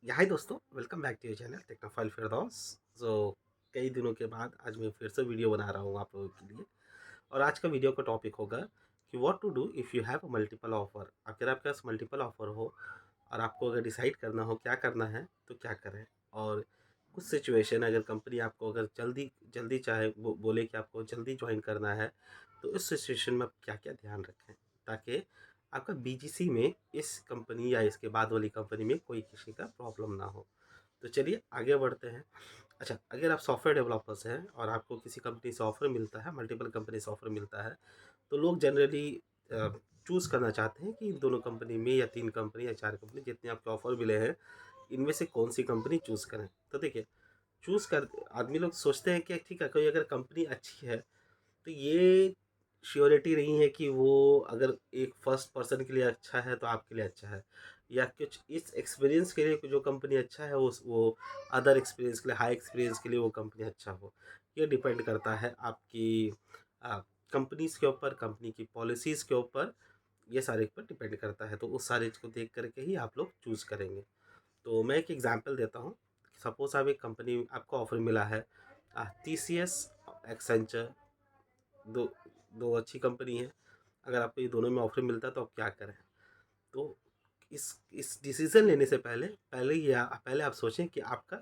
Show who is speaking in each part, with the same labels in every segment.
Speaker 1: हाय दोस्तों, welcome back to your channel technophile Firdaus. So कई दिनों के बाद आज मैं फिर से वीडियो बना रहा हूँ आप लोगों के लिए। और आज का वीडियो का टॉपिक होगा कि what to do if you have multiple offer. अगर आपके पास मल्टीपल ऑफर हो और आपको अगर डिसाइड करना हो क्या करना है तो क्या करें। और कुछ सिचुएशन अगर कंपनी आपको अगर जल्दी जल्दी चाहे बोले कि आपको जल्दी ज्वाइन करना है, तो इस सिचुएशन में आप क्या क्या ध्यान रखें ताकि आपका बीजीसी में इस कंपनी या इसके बाद वाली कंपनी में कोई किसी का प्रॉब्लम ना हो। तो चलिए आगे बढ़ते हैं। अच्छा, अगर आप सॉफ्टवेयर डेवलपर्स हैं और आपको किसी कंपनी से ऑफ़र मिलता है, मल्टीपल कंपनी से ऑफ़र मिलता है, तो लोग जनरली चूज़ करना चाहते हैं कि इन दोनों कंपनी में या 3 कंपनी या 4 कंपनी जितने आपको ऑफ़र मिले हैं, इनमें से कौन-सी कंपनी चूज़ करें। तो देखिए, चूज़ कर आदमी लोग सोचते हैं कि ठीक है, कोई अगर कंपनी अच्छी है तो ये श्योरिटी नहीं है कि वो अगर एक फर्स्ट पर्सन के लिए अच्छा है तो आपके लिए अच्छा है, या कुछ इस एक्सपीरियंस के लिए जो कंपनी अच्छा है वो अदर एक्सपीरियंस के लिए, हाई एक्सपीरियंस के लिए वो कंपनी अच्छा हो। ये डिपेंड करता है आपकी कंपनीज के ऊपर, कंपनी की पॉलिसीज़ के ऊपर, ये सारे पर डिपेंड करता है। तो उस सारे को देख करके ही आप लोग चूज़ करेंगे। तो मैं एक एग्जांपल देता हूँ। सपोज़ आप एक कंपनी आपको ऑफ़र मिला है, टीसीएस, एक्सेंचर, दो दो अच्छी कंपनी है। अगर आपको ये दोनों में ऑफ़र मिलता है तो आप क्या करें? तो इस डिसीज़न लेने से पहले आप सोचें कि आपका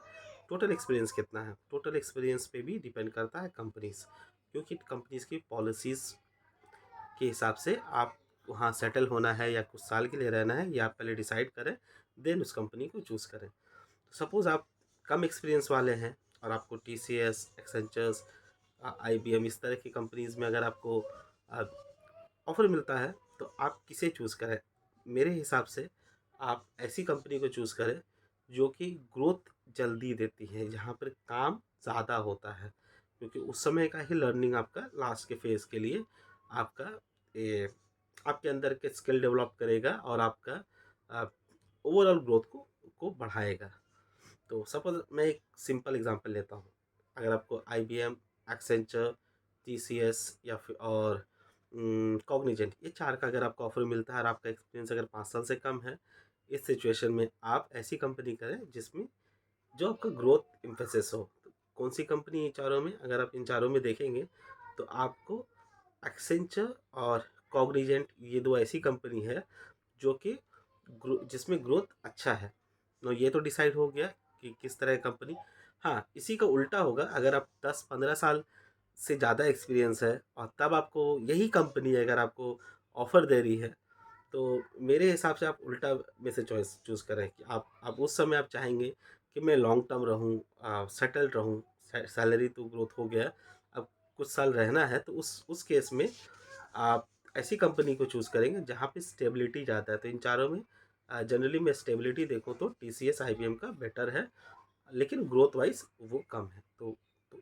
Speaker 1: टोटल एक्सपीरियंस कितना है। टोटल एक्सपीरियंस पे भी डिपेंड करता है कंपनीज़, क्योंकि कंपनीज़ की पॉलिसीज़ के हिसाब से आप वहाँ सेटल होना है या कुछ साल के लिए रहना है, ये आप पहले डिसाइड करें, देन उस कंपनी को चूज़ करें। सपोज़ आप कम एक्सपीरियंस वाले हैं और आपको टीसीएस, एक्सेंचर्स, आईबीएम इस तरह की कंपनीज़ में अगर आपको ऑफ़र मिलता है, तो आप किसे चूज़ करें? मेरे हिसाब से आप ऐसी कंपनी को चूज़ करें जो कि ग्रोथ जल्दी देती है, जहाँ पर काम ज़्यादा होता है, क्योंकि उस समय का ही लर्निंग आपका लास्ट के फेज़ के लिए आपका ए, आपके अंदर के स्किल डेवलप करेगा और आपका ओवरऑल ग्रोथ को बढ़ाएगा। तो सपोज़ मैं एक सिंपल एग्ज़ाम्पल लेता हूँ। अगर आपको आईबीएम, एक्सेंचर, टीसीएस या फिर और कॉग्निजेंट, ये 4 का अगर आपको ऑफ़र मिलता है और आपका एक्सपीरियंस अगर 5 साल से कम है, इस सिचुएशन में आप ऐसी कंपनी करें जिसमें जो आपका ग्रोथ एम्फेसिस हो। तो कौन-सी कंपनी है इन चारों में? अगर आप इन चारों में देखेंगे तो आपको एक्सेंचर और कॉग्निजेंट, ये 2 ऐसी कंपनी है जो कि जिसमें ग्रोथ अच्छा है। तो ये तो डिसाइड हो गया कि किस तरह की कंपनी। हाँ, इसी का उल्टा होगा अगर आप 10-15 साल से ज़्यादा एक्सपीरियंस है और तब आपको यही कंपनी अगर आपको ऑफ़र दे रही है, तो मेरे हिसाब से आप उल्टा में से चॉइस चूज़ करें कि आप उस समय आप चाहेंगे कि मैं लॉन्ग टर्म रहूँ, सेटल्ड रहूँ, सैलरी तो ग्रोथ हो गया, अब कुछ साल रहना है, तो उस केस में आप ऐसी कंपनी को चूज़ करेंगे जहाँ पे स्टेबिलिटी ज़्यादा है। तो इन चारों में जनरली मैं स्टेबिलिटी देखूँ तो टीसीएस, आईबीएम का बेटर है, लेकिन ग्रोथ वाइज़ वो कम है। तो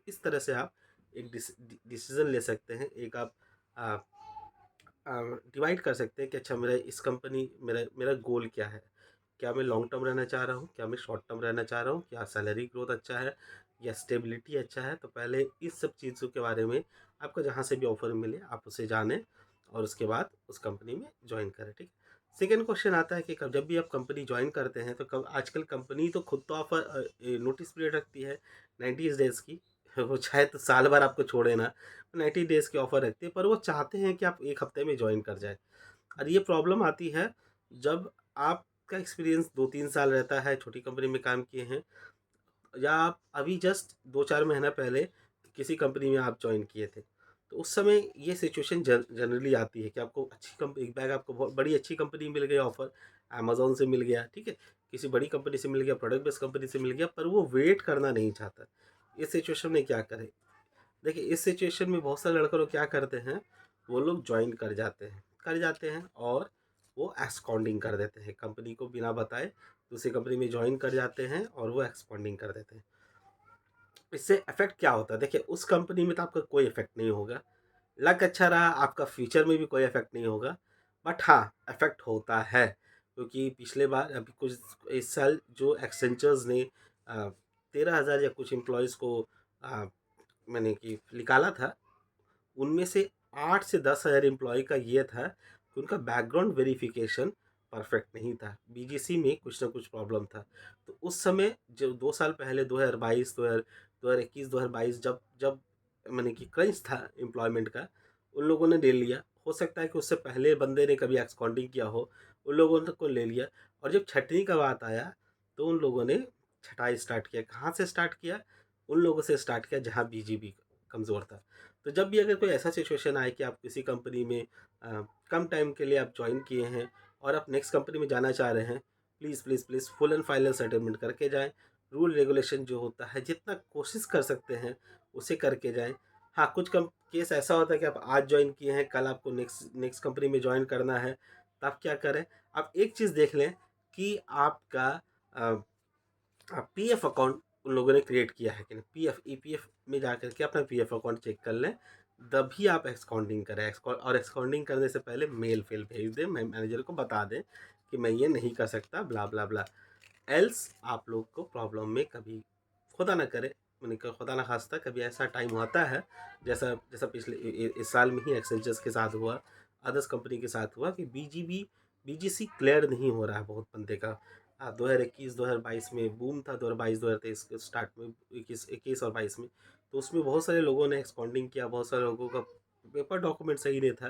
Speaker 1: इस तरह से आप एक डिसीज़न ले सकते हैं। एक आप अ डिवाइड कर सकते हैं कि अच्छा, मेरा मेरा गोल क्या है? क्या मैं लॉन्ग टर्म रहना चाह रहा हूँ? क्या मैं शॉर्ट टर्म रहना चाह रहा हूँ? क्या सैलरी ग्रोथ अच्छा है या स्टेबिलिटी अच्छा है? तो पहले इस सब चीज़ों के बारे में आपको जहाँ से भी ऑफ़र मिले आप उसे जानें और उसके बाद उस कंपनी में जॉइन करें, ठीक है? सेकंड क्वेश्चन आता है कि कब जब भी आप कंपनी जॉइन करते हैं तो कब आजकल कंपनी तो खुद तो ऑफ़र नोटिस पीरियड रखती है 90 डेज़ की। वो चाहे तो साल भर आपको छोड़े ना, 90 डेज़ की ऑफ़र रखती है, पर वो चाहते हैं कि आप 1 हफ़्ते में जॉइन कर जाएँ। और ये प्रॉब्लम आती है जब आपका एक्सपीरियंस 2-3 साल रहता है, छोटी कंपनी में काम किए हैं, या आप अभी जस्ट 2-4 महीना पहले किसी कंपनी में आप जॉइन किए थे। तो उस समय ये सिचुएशन जनरली आती है कि आपको अच्छी कंपनी, एक बैग आपको बहुत बड़ी अच्छी कंपनी मिल गई ऑफ़र, अमेज़न से मिल गया, ठीक है? किसी बड़ी कंपनी से मिल गया, प्रोडक्ट बेस्ड कंपनी से मिल गया, पर वो वेट करना नहीं चाहता। इस सिचुएशन में क्या करें? देखिए, इस सिचुएशन में बहुत सारे लड़के लोग क्या करते हैं, वो लोग जॉइन कर जाते हैं और वो एब्सकॉन्डिंग कर देते हैं, कंपनी को बिना बताए दूसरी कंपनी में जॉइन कर जाते हैं और वो एब्सकॉन्डिंग कर देते हैं। इससे इफेक्ट क्या होता है? देखिए, उस कंपनी में तो आपका कोई इफेक्ट नहीं होगा, लक अच्छा रहा, आपका फ्यूचर में भी कोई इफेक्ट नहीं होगा, बट हाँ, इफेक्ट होता है, क्योंकि पिछले बार अभी कुछ इस साल जो एक्सेंचर्स ने 13,000 या कुछ एम्प्लॉयज़ को अ, मैंने कि निकाला था, उनमें से 8 से 10,000 एम्प्लॉय का ये था कि उनका बैकग्राउंड वेरिफिकेशन परफेक्ट नहीं था, बीजीसी में कुछ ना कुछ प्रॉब्लम था। तो उस समय जो 2 साल पहले 2022 2021 2022 जब जब माने कि क्रंच था एम्प्लॉयमेंट का, उन लोगों ने ले लिया। हो सकता है कि उससे पहले बंदे ने कभी एक्सकॉन्डिंग किया हो, उन लोगों ने को ले लिया। और जब छँटनी का बात आया, तो उन लोगों ने छँटाई स्टार्ट किया। कहाँ से स्टार्ट किया? उन लोगों से स्टार्ट किया जहाँ बीजीबी कमज़ोर था। तो जब भी अगर कोई ऐसा सिचुएशन आए कि आप किसी कंपनी में कम टाइम के लिए आप जॉइन किए हैं और आप नेक्स्ट कंपनी में जाना चाह रहे हैं, please please please full and final settlement करके जाएँ। रूल रेगुलेशन जो होता है, जितना कोशिश कर सकते हैं उसे करके जाएँ। हाँ, कुछ कम केस ऐसा होता है कि आप आज जॉइन किए हैं, कल आपको नेक्स्ट नेक्स्ट कंपनी में जॉइन करना है, तो आप क्या करें? आप एक चीज़ देख लें कि आपका अ, पीएफ अकाउंट उन लोगों ने क्रिएट किया है कि नहीं। पीएफ ईपीएफ में जाकर के अपना पीएफ अकाउंट चेक कर लें, तभी आप एक्सकाउंटिंग करें। और एक्सकाउंटिंग करने से पहले मेल फेल भेज दें, मैनेजर को बता दें कि मैं ये नहीं कर सकता, ब्ला ब्ला ब्ला। एल्स आप लोग को प्रॉब्लम में कभी खुदा ना करे, मैंने कहा खुदा ना खास्ता कभी ऐसा टाइम आता है, जैसा जैसा पिछले इस साल में ही एक्सेंचर्स के साथ हुआ, अदर्स कंपनी के साथ हुआ कि बीजीसी क्लियर नहीं हो रहा है बहुत बंदे का। 2021 2022 में बूम था, 2022 2023 के स्टार्ट में, 21 और 22 में। तो उसमें बहुत सारे लोगों ने एक्सपाउंडिंग किया, बहुत सारे लोगों का पेपर डॉक्यूमेंट सही नहीं था,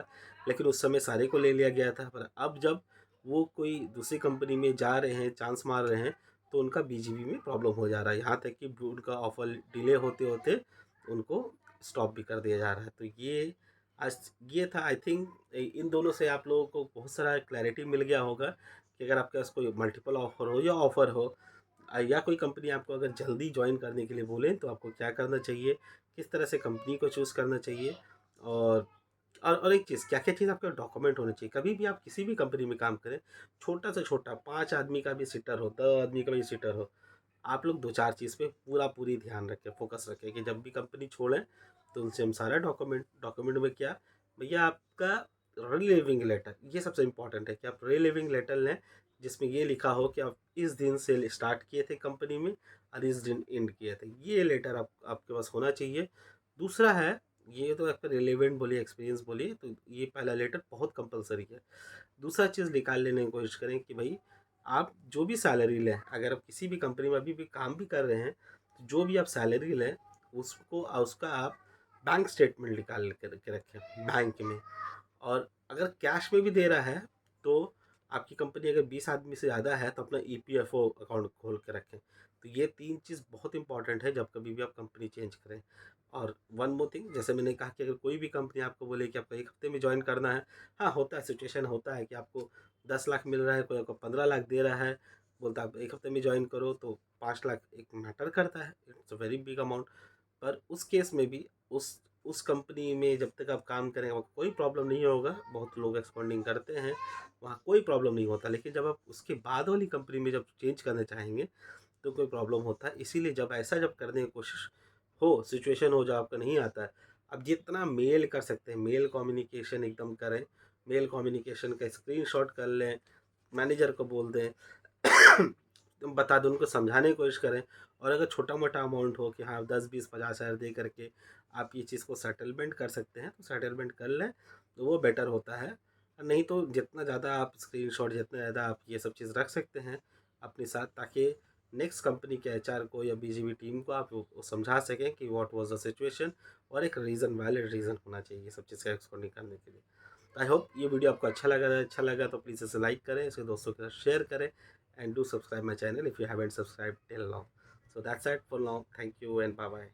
Speaker 1: लेकिन उस समय सारे को ले लिया गया था। पर अब जब वो कोई दूसरी कंपनी में जा रहे हैं, चांस मार रहे हैं, तो उनका बीजीबी में प्रॉब्लम हो जा रहा है। यहाँ तक कि उनका ऑफर डिले होते होते उनको स्टॉप भी कर दिया जा रहा है। तो ये आज ये था, आई थिंक इन दोनों से आप लोगों को बहुत सारा क्लैरिटी मिल गया होगा कि अगर आपके पास कोई मल्टीपल ऑफर हो या ऑफर हो, या कोई कंपनी आपको अगर जल्दी ज्वाइन करने के लिए बोले, तो आपको क्या करना चाहिए, किस तरह से कंपनी को चूज़ करना चाहिए। और एक चीज़, क्या-क्या चीज़ आपके डॉक्यूमेंट होने चाहिए। कभी भी आप किसी भी कंपनी में काम करें, छोटा से छोटा 5 आदमी का भी सीटर हो, 10 आदमी का भी सीटर हो, आप लोग 2-4 चीज़ पे पूरी ध्यान रखें, फ़ोकस रखें कि जब भी कंपनी छोड़ें, तो उनसे हम सारा डॉक्यूमेंट में क्या, भैया आपका रिलीविंग लेटर, ये सबसे इम्पोर्टेंट है कि आप रिलीविंग लेटर लें, जिसमें ये लिखा हो कि आप इस दिन से स्टार्ट किए थे कंपनी में और इस दिन एंड किए थे। ये लेटर आपके पास होना चाहिए। दूसरा है, ये तो आपका रिलेवेंट बोलिए, एक्सपीरियंस बोलिए, तो ये पहला लेटर बहुत कंपलसरी है। दूसरा चीज़ निकाल लेने की कोशिश करें कि भाई आप जो भी सैलरी लें, अगर आप किसी भी कंपनी में अभी भी काम भी कर रहे हैं, तो जो भी आप सैलरी लें, उसका आप बैंक स्टेटमेंट निकाल के रखें बैंक में। और अगर कैश में भी दे रहा है, तो आपकी कंपनी अगर 20 आदमी से ज़्यादा है, तो अपना ईपीएफओ अकाउंट खोल के रखें। तो ये 3 चीज़ बहुत इंपॉर्टेंट है जब कभी भी आप कंपनी चेंज करें। और वन मोर थिंग, जैसे मैंने कहा कि अगर कोई भी कंपनी आपको बोले कि आपको 1 हफ्ते में जॉइन करना है, हाँ, होता है, सिचुएशन होता है कि आपको 10 लाख मिल रहा है, कोई आपको 15 लाख दे रहा है, बोलता है आप 1 हफ्ते में जॉइन करो, तो 5 लाख एक मैटर करता है, it's a very big amount. पर उस केस में भी उस कंपनी में जब तक आप काम करें, वहाँ कोई प्रॉब्लम नहीं होगा। बहुत लोग एक्सपांडिंग करते हैं, वहाँ कोई प्रॉब्लम नहीं होता। लेकिन जब आप उसके बाद वाली कंपनी में जब चेंज करना चाहेंगे, तो कोई प्रॉब्लम होता है। इसीलिए जब करने की कोशिश हो, सिचुएशन हो, जब आपका नहीं आता है, आप जितना मेल कर सकते हैं, मेल कम्युनिकेशन एकदम करें। मेल कम्युनिकेशन का स्क्रीनशॉट कर लें, मैनेजर को बोल दें, बता दें, उनको समझाने की कोशिश करें। और अगर छोटा-मोटा अमाउंट हो कि हाँ 10, 20, 50 हज़ार दे करके आप ये चीज़ को सेटलमेंट कर सकते हैं, तो सेटलमेंट कर लें, तो वो बेटर होता है। नहीं तो जितना ज़्यादा आप स्क्रीनशॉट, जितना ज़्यादा आप ये सब चीज़ रख सकते हैं अपने साथ, ताकि नेक्स्ट कंपनी के एचआर को या बीजीबी टीम को आप वो समझा सकें कि व्हाट वाज़ द सिचुएशन, और एक रीज़न, वैलिड रीज़न होना चाहिए ये सब चीज़ का एक्सप्लेन करने के लिए। आई होप ये वीडियो आपको अच्छा लगा तो प्लीज़ इसे लाइक करें, इसके दोस्तों के साथ शेयर करें, and do subscribe my channel if you haven't subscribed till now. So that's it for now. Thank you and bye bye.